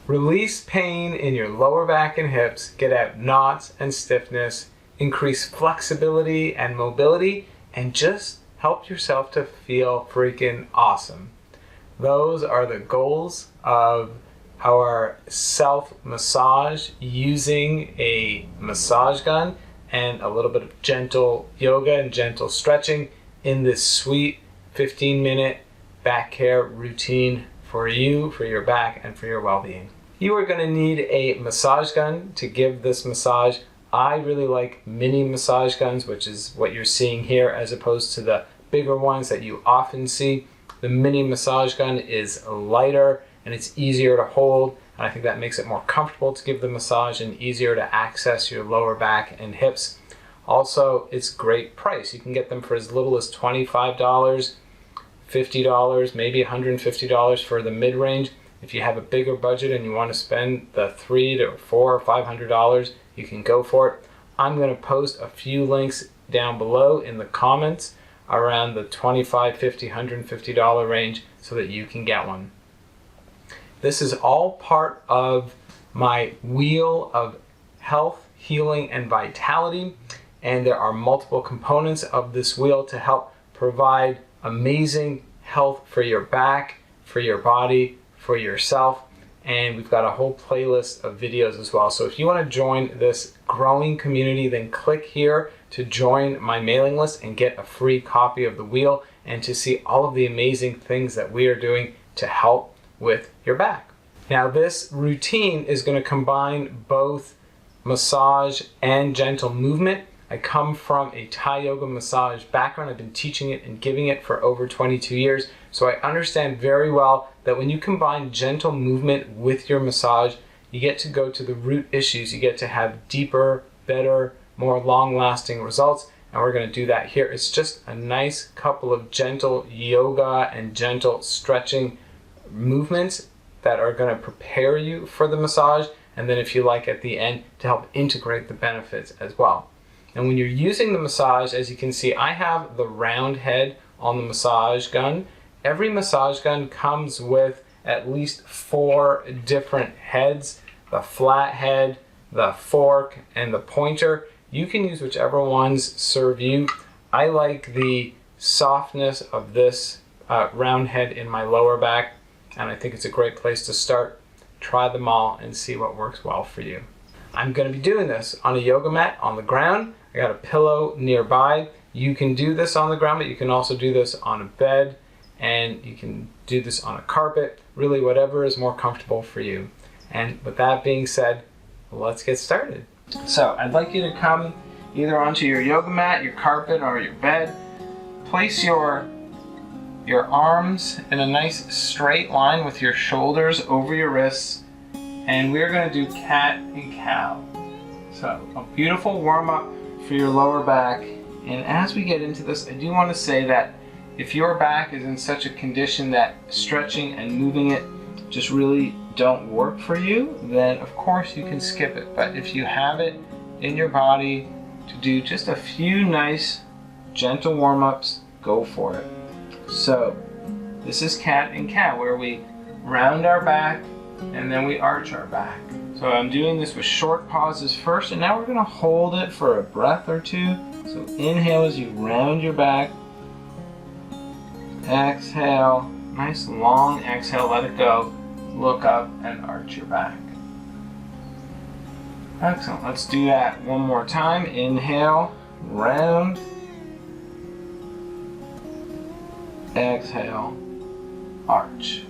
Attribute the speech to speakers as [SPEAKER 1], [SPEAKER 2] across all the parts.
[SPEAKER 1] Release pain in your lower back and hips, get out knots and stiffness, increase flexibility and mobility, and just help yourself to feel freaking awesome. Those are the goals of our self-massage using a massage gun and a little bit of gentle yoga and gentle stretching in this sweet 15-minute back care routine for you, for your back, and for your well-being. You are going to need a massage gun to give this massage. I really like mini massage guns, which is what you're seeing here, as opposed to the bigger ones that you often see. The mini massage gun is lighter and it's easier to hold, and I think that makes it more comfortable to give the massage and easier to access your lower back and hips. Also, it's great price. You can get them for as little as $25, $50, maybe $150 for the mid-range. If you have a bigger budget and you want to spend the $300 to $400 or $500, you can go for it. I'm going to post a few links down below in the comments around the $25, $50, $150 range so that you can get one. This is all part of my wheel of health, healing, and vitality, and there are multiple components of this wheel to help provide amazing health for your back, for your body, for yourself, and we've got a whole playlist of videos as well. So if you want to join this growing community, then click here to join my mailing list and get a free copy of the wheel and to see all of the amazing things that we are doing to help with your back. Now, this routine is going to combine both massage and gentle movement. I come from a Thai yoga massage background. I've been teaching it and giving it for over 22 years. So I understand very well that when you combine gentle movement with your massage, you get to go to the root issues. You get to have deeper, better, more long-lasting results. And we're going to do that here. It's just a nice couple of gentle yoga and gentle stretching movements that are going to prepare you for the massage. And then if you like at the end, to help integrate the benefits as well. And when you're using the massage, as you can see, I have the round head on the massage gun. Every massage gun comes with at least 4 different heads: the flat head, the fork, and the pointer. You can use whichever ones serve you. I like the softness of this round head in my lower back, and I think it's a great place to start. Try them all and see what works well for you. I'm going to be doing this on a yoga mat on the ground. I got a pillow nearby. You can do this on the ground, but you can also do this on a bed, and you can do this on a carpet, really whatever is more comfortable for you. And with that being said, let's get started. So I'd like you to come either onto your yoga mat, your carpet, or your bed. Place your arms in a nice straight line with your shoulders over your wrists, and we're going to do cat and cow. So a beautiful warm-up for your lower back. And as we get into this, I do want to say that if your back is in such a condition that stretching and moving it just really don't work for you, then of course you can skip it. But if you have it in your body to do just a few nice gentle warm-ups, go for it. So this is cat and cow, where we round our back and then we arch our back. So I'm doing this with short pauses first, and now we're going to hold it for a breath or two. So inhale as you round your back. Exhale, nice long exhale, let it go. Look up and arch your back. Excellent, let's do that one more time. Inhale, round. Exhale, arch.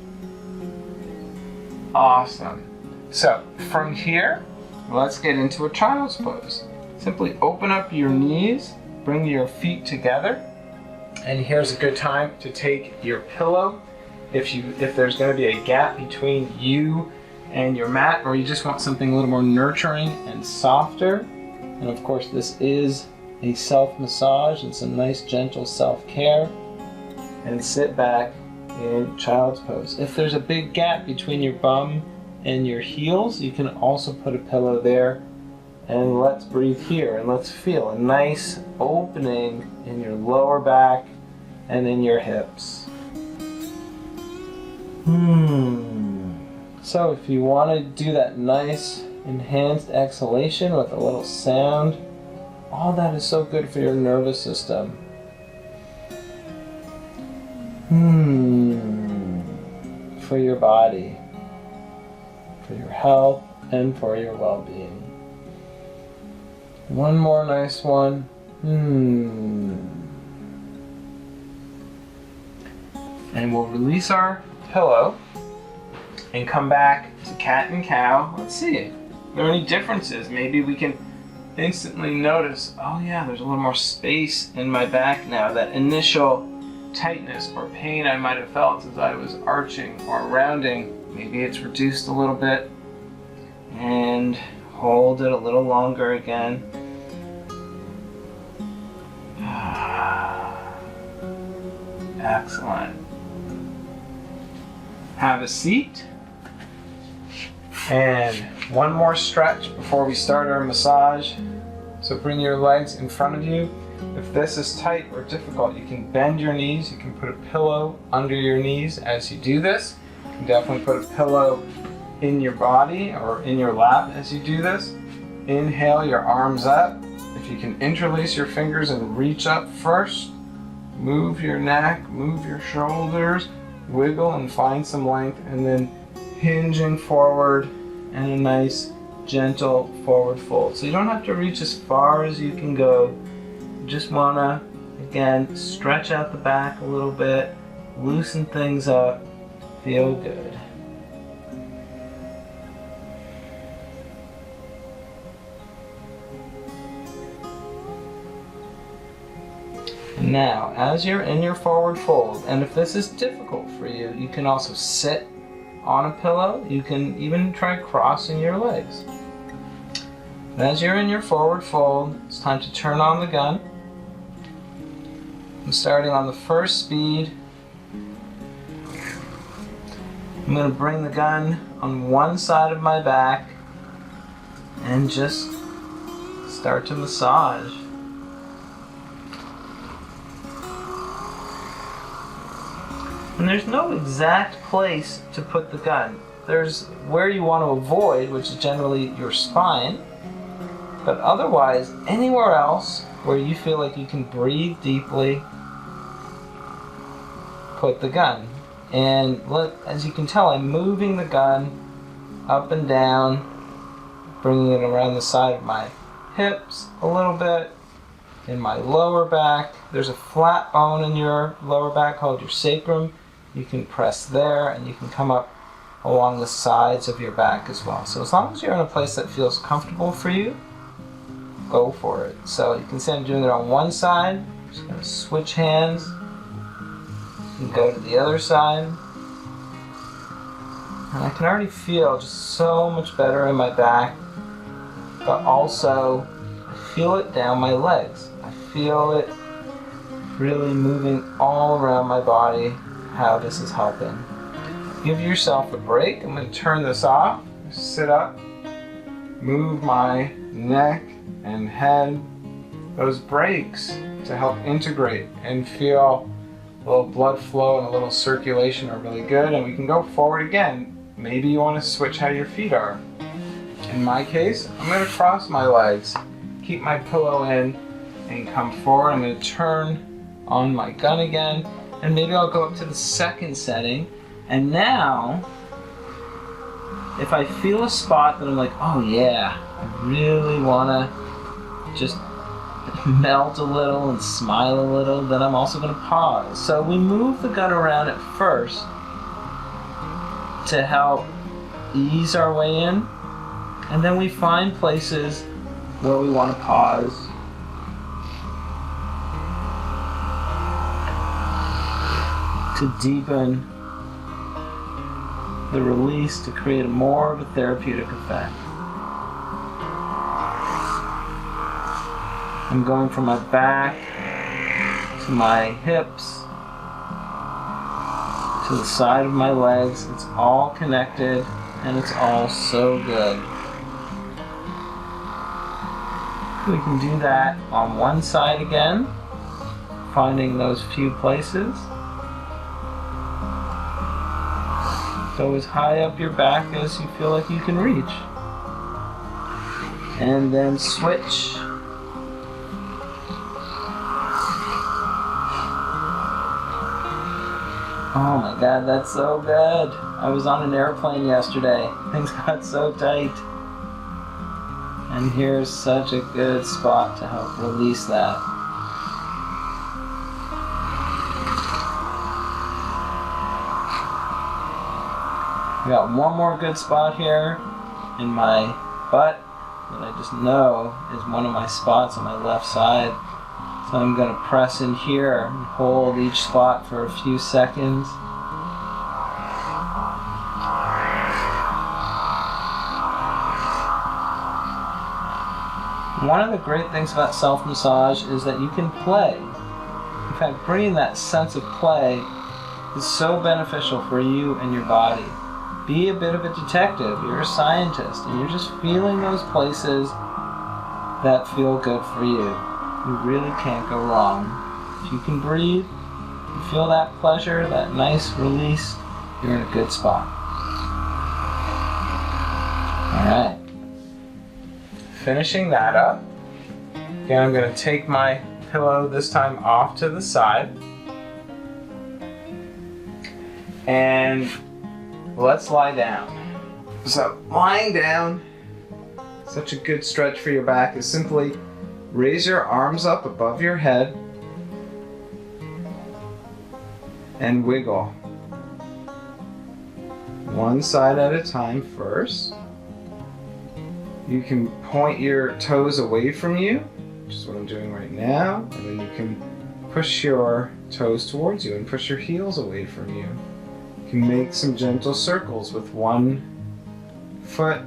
[SPEAKER 1] Awesome. So from here, let's get into a child's pose. Simply open up your knees, bring your feet together, and here's a good time to take your pillow. If there's going to be a gap between you and your mat, or you just want something a little more nurturing and softer, and of course this is a self-massage and some nice gentle self-care, and sit back in child's pose. If there's a big gap between your bum and your heels, you can also put a pillow there. And let's breathe here, and let's feel a nice opening in your lower back and in your hips.
[SPEAKER 2] So if you want to do that nice enhanced exhalation with a little sound, all that is so good for your nervous system. For your body, for your health, and for your well-being. One more nice one. And we'll release our pillow and come back to cat and cow. Let's see if there are any differences. Maybe we can instantly notice, oh yeah, there's a little more space in my back now. That initial tightness or pain I might have felt as I was arching or rounding, maybe it's reduced a little bit. And hold it a little longer again. Excellent. Have a seat. And one more stretch before we start our massage. So bring your legs in front of you. If this is tight or difficult, you can bend your knees. You can put a pillow under your knees as you do this. You can definitely put a pillow in your body or in your lap as you do this. Inhale your arms up. If you can interlace your fingers and reach up first, move your neck, move your shoulders, wiggle and find some length, and then hinging forward and a nice gentle forward fold. So you don't have to reach as far as you can go. You just want to, again, stretch out the back a little bit, loosen things up, feel good. Now, as you're in your forward fold, and if this is difficult for you, you can also sit on a pillow. You can even try crossing your legs. As you're in your forward fold, it's time to turn on the gun. I'm starting on the first speed. I'm going to bring the gun on one side of my back and just start to massage. And there's no exact place to put the gun. There's where you want to avoid, which is generally your spine, but otherwise, anywhere else where you feel like you can breathe deeply, put the gun. And as you can tell, I'm moving the gun up and down, bringing it around the side of my hips a little bit, in my lower back. There's a flat bone in your lower back called your sacrum. You can press there, and you can come up along the sides of your back as well. So as long as you're in a place that feels comfortable for you, go for it. So you can see I'm doing it on one side. I'm just going to switch hands and go to the other side. And I can already feel just so much better in my back, but also I feel it down my legs. I feel it really moving all around my body, how this is helping. Give yourself a break. I'm going to turn this off, sit up, move my neck and head. Those breaks to help integrate and feel a little blood flow and a little circulation are really good. And we can go forward again. Maybe you want to switch how your feet are. In my case, I'm going to cross my legs, keep my pillow in, and come forward. I'm going to turn on my gun again, and maybe I'll go up to the second setting. And now, if I feel a spot that I'm like, oh yeah, I really want to just melt a little and smile a little, then I'm also going to pause. So we move the gun around at first to help ease our way in, and then we find places where we want to pause. To deepen the release, to create more of a therapeutic effect. I'm going from my back to my hips to the side of my legs. It's all connected and it's all so good. We can do that on one side again, finding those few places. Go as high up your back as you feel like you can reach. And then switch. Oh my God, that's so good. I was on an airplane yesterday. Things got so tight. And here's such a good spot to help release that. I got one more good spot here in my butt that I just know is one of my spots on my left side. So I'm going to press in here and hold each spot for a few seconds. One of the great things about self-massage is that you can play. In fact, bringing that sense of play is so beneficial for you and your body. Be a bit of a detective. You're a scientist, and you're just feeling those places that feel good for you. You really can't go wrong. If you can breathe, you feel that pleasure, that nice release, you're in a good spot. Alright. Finishing that up. Again, I'm going to take my pillow this time off to the side. And let's lie down. So, lying down, such a good stretch for your back, is simply raise your arms up above your head and wiggle. One side at a time first. You can point your toes away from you, which is what I'm doing right now, and then you can push your toes towards you and push your heels away from you. You can make some gentle circles with one foot,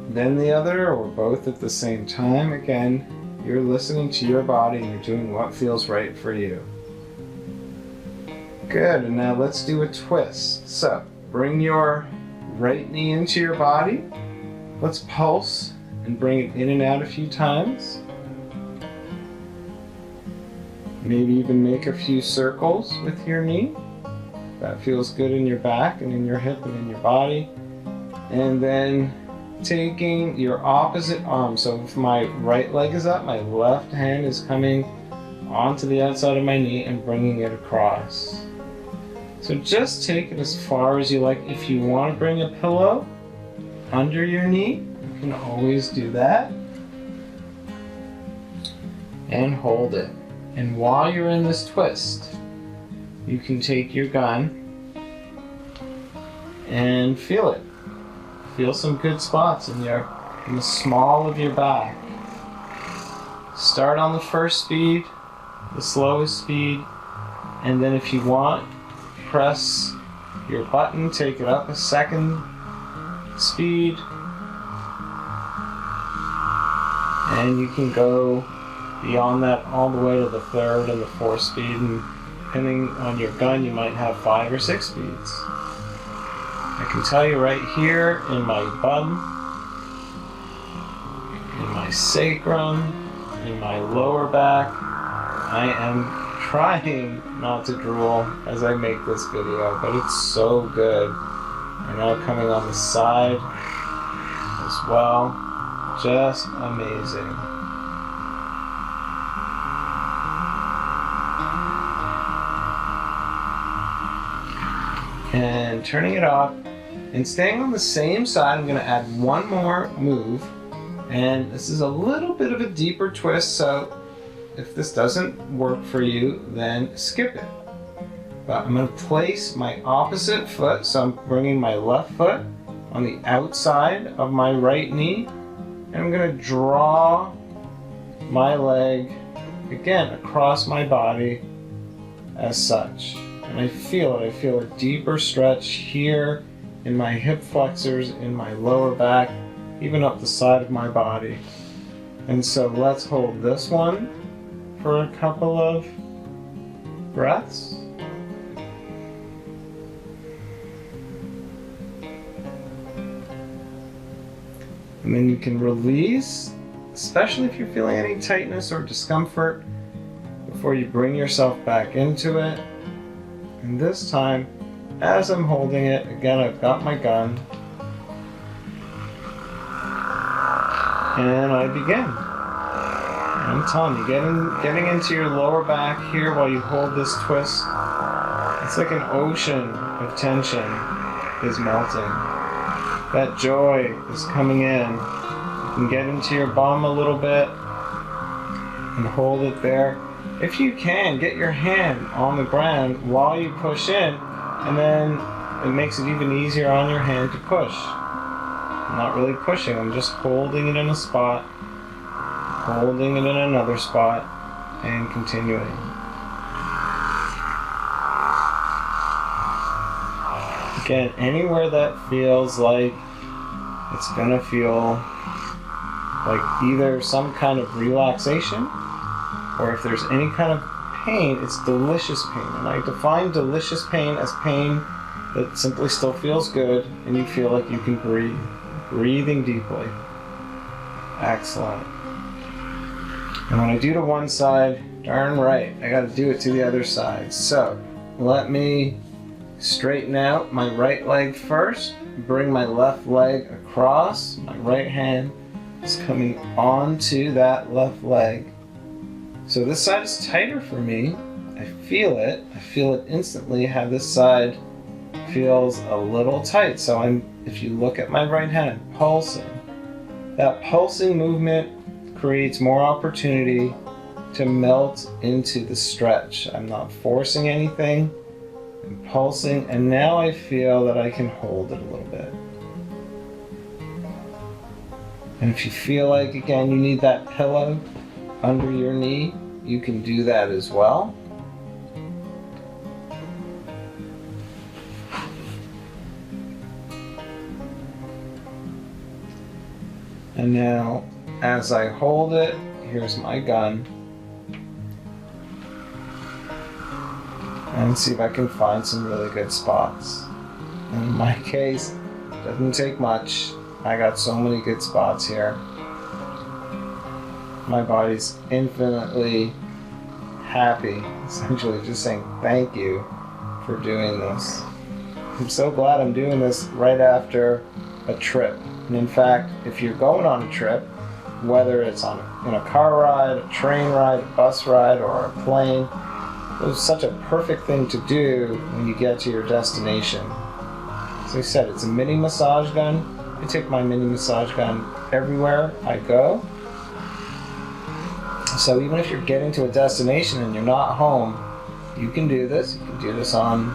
[SPEAKER 2] then the other, or both at the same time. Again, you're listening to your body and you're doing what feels right for you. Good, and now let's do a twist. So, bring your right knee into your body. Let's pulse and bring it in and out a few times. Maybe even make a few circles with your knee. That feels good in your back and in your hip and in your body. And then taking your opposite arm. So if my right leg is up, my left hand is coming onto the outside of my knee and bringing it across. So just take it as far as you like. If you want to bring a pillow under your knee, you can always do that. And hold it. And while you're in this twist, you can take your gun and feel it. Feel some good spots in the small of your back. Start on the first speed, the slowest speed, and then if you want, press your button, take it up a second speed, and you can go beyond that all the way to the third and the fourth speed, and depending on your gun, you might have 5 or 6 speeds. I can tell you right here in my bum, in my sacrum, in my lower back, I am trying not to drool as I make this video, but it's so good. And now coming on the side as well, just amazing. And turning it off and staying on the same side, I'm going to add one more move, and this is a little bit of a deeper twist, so if this doesn't work for you, then skip it. But I'm going to place my opposite foot, so I'm bringing my left foot on the outside of my right knee, and I'm going to draw my leg again across my body as such. And I feel it. I feel a deeper stretch here in my hip flexors, in my lower back, even up the side of my body. And so let's hold this one for a couple of breaths. And then you can release, especially if you're feeling any tightness or discomfort, before you bring yourself back into it. And this time, as I'm holding it, again, I've got my gun. And I begin. I'm telling you, getting into your lower back here while you hold this twist, it's like an ocean of tension is melting. That joy is coming in. You can get into your bum a little bit and hold it there. If you can, get your hand on the ground while you push in, and then it makes it even easier on your hand to push. I'm not really pushing, I'm just holding it in a spot, holding it in another spot, and continuing. Again, anywhere that feels like it's gonna feel like either some kind of relaxation, or if there's any kind of pain, it's delicious pain. And I define delicious pain as pain that simply still feels good and you feel like you can breathe. Breathing deeply. Excellent. And when I do to one side, darn right, I gotta do it to the other side. So, let me straighten out my right leg first, bring my left leg across, my right hand is coming onto that left leg. So this side is tighter for me. I feel it instantly how this side feels a little tight. So if you look at my right hand, I'm pulsing. That pulsing movement creates more opportunity to melt into the stretch. I'm not forcing anything, I'm pulsing, and now I feel that I can hold it a little bit. And if you feel like, again, you need that pillow under your knee, you can do that as well. And now, as I hold it, here's my gun. And see if I can find some really good spots. In my case, it doesn't take much. I got so many good spots here. My body's infinitely happy, essentially just saying thank you for doing this. I'm so glad I'm doing this right after a trip. And in fact, if you're going on a trip, whether it's in a car ride, a train ride, a bus ride, or a plane, it's such a perfect thing to do when you get to your destination. As I said, it's a mini massage gun. I take my mini massage gun everywhere I go. So even if you're getting to a destination and you're not home, you can do this. You can do this on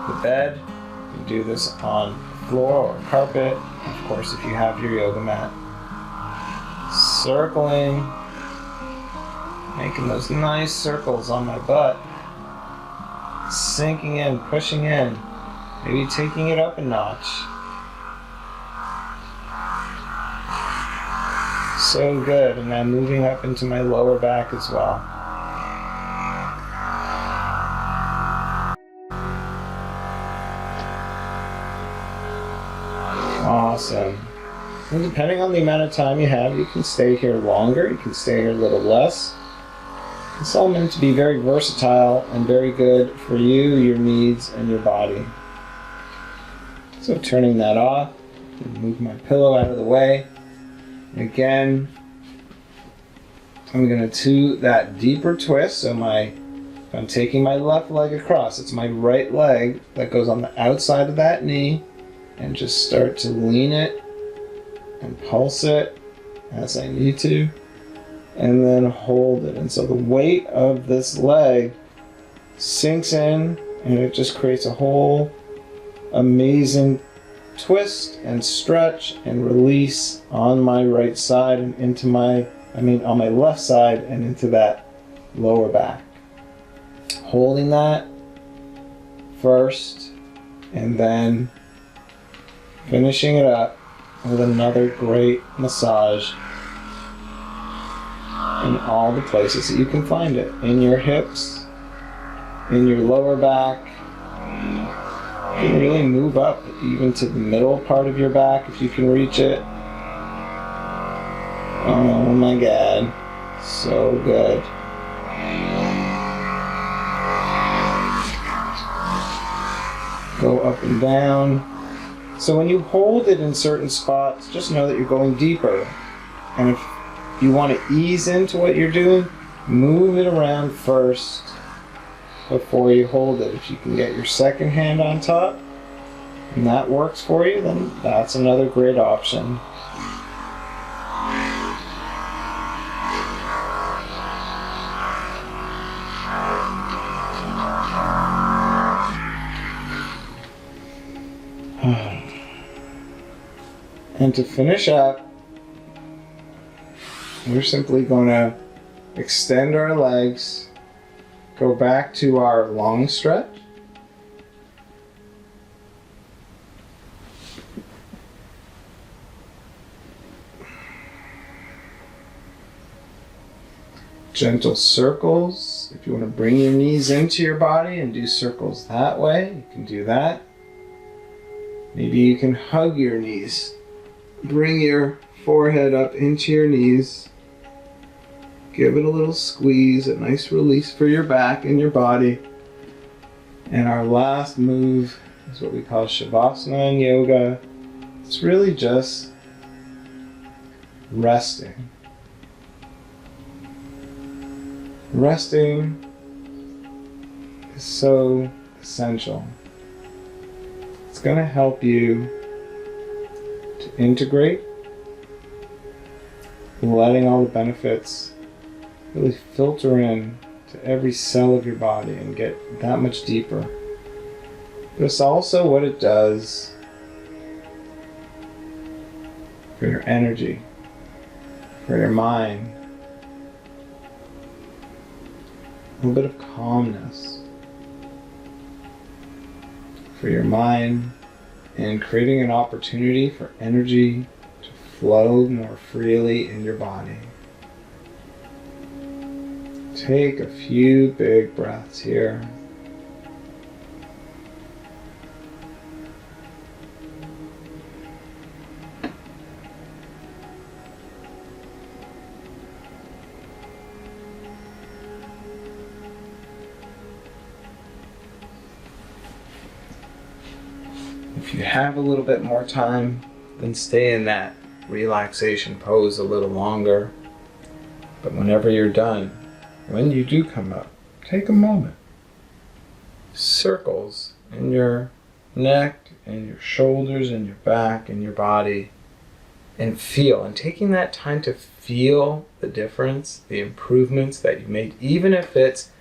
[SPEAKER 2] the bed. You can do this on the floor or carpet. Of course, if you have your yoga mat. Circling. Making those nice circles on my butt. Sinking in, pushing in. Maybe taking it up a notch. So good, and I'm moving up into my lower back as well. Awesome. And depending on the amount of time you have, you can stay here longer, you can stay here a little less. It's all meant to be very versatile and very good for you, your needs, and your body. So turning that off, move my pillow out of the way. Again, I'm going to do that deeper twist. So I'm taking my left leg across. It's my right leg that goes on the outside of that knee, and just start to lean it and pulse it as I need to, and then hold it. And so the weight of this leg sinks in, and it just creates a whole amazing twist and stretch and release on my right side and on my left side and into that lower back. Holding that first and then finishing it up with another great massage in all the places that you can find it. In your hips, in your lower back. You can really move up even to the middle part of your back if you can reach it. Oh my God, so good. go up and down. So when you hold it in certain spots, just know that you're going deeper. And if you want to ease into what you're doing, move it around first before you hold it. If you can get your second hand on top and that works for you, then that's another great option. And to finish up, we're simply going to extend our legs, go back to our long stretch. Gentle circles. If you want to bring your knees into your body and do circles that way, you can do that. Maybe you can hug your knees. Bring your forehead up into your knees. Give it a little squeeze, a nice release for your back and your body. And our last move is what we call Shavasana in yoga. It's really just resting. Resting is so essential. It's going to help you to integrate, letting all the benefits really filter in to every cell of your body and get that much deeper. But it's also what it does for your energy, for your mind, a little bit of calmness for your mind, and creating an opportunity for energy to flow more freely in your body. Take a few big breaths here. If you have a little bit more time, then stay in that relaxation pose a little longer. But whenever you're done, when you do come up, take a moment. Circles in your neck and your shoulders and your back and your body, and feel. And taking that time to feel the difference, the improvements that you made, even if it's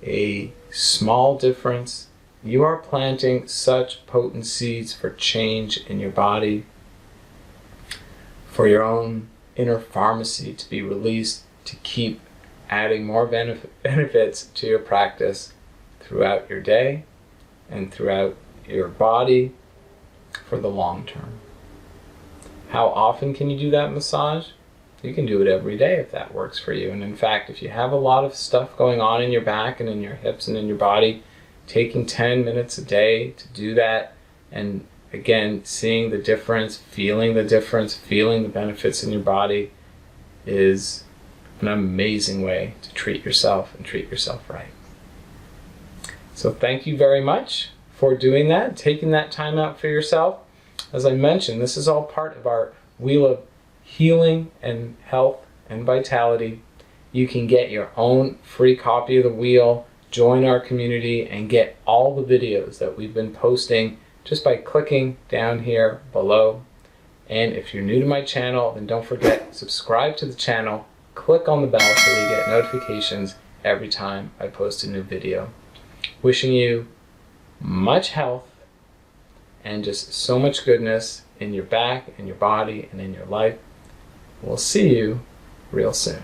[SPEAKER 2] a small difference, you are planting such potent seeds for change in your body, for your own inner pharmacy to be released, to keep adding more benefits to your practice throughout your day and throughout your body for the long term. How often can you do that massage? You can do it every day if that works for you. And in fact, if you have a lot of stuff going on in your back and in your hips and in your body, taking 10 minutes a day to do that, and again, seeing the difference, feeling the benefits in your body is an amazing way to treat yourself and treat yourself right. So thank you very much for doing that, taking that time out for yourself. As I mentioned, this is all part of our wheel of healing and health and vitality. You can get your own free copy of the wheel, join our community, and get all the videos that we've been posting just by clicking down here below. And if you're new to my channel, then don't forget, subscribe to the channel, click on the bell so you get notifications every time I post a new video. Wishing you much health and just so much goodness in your back, in your body, and in your life. We'll see you real soon.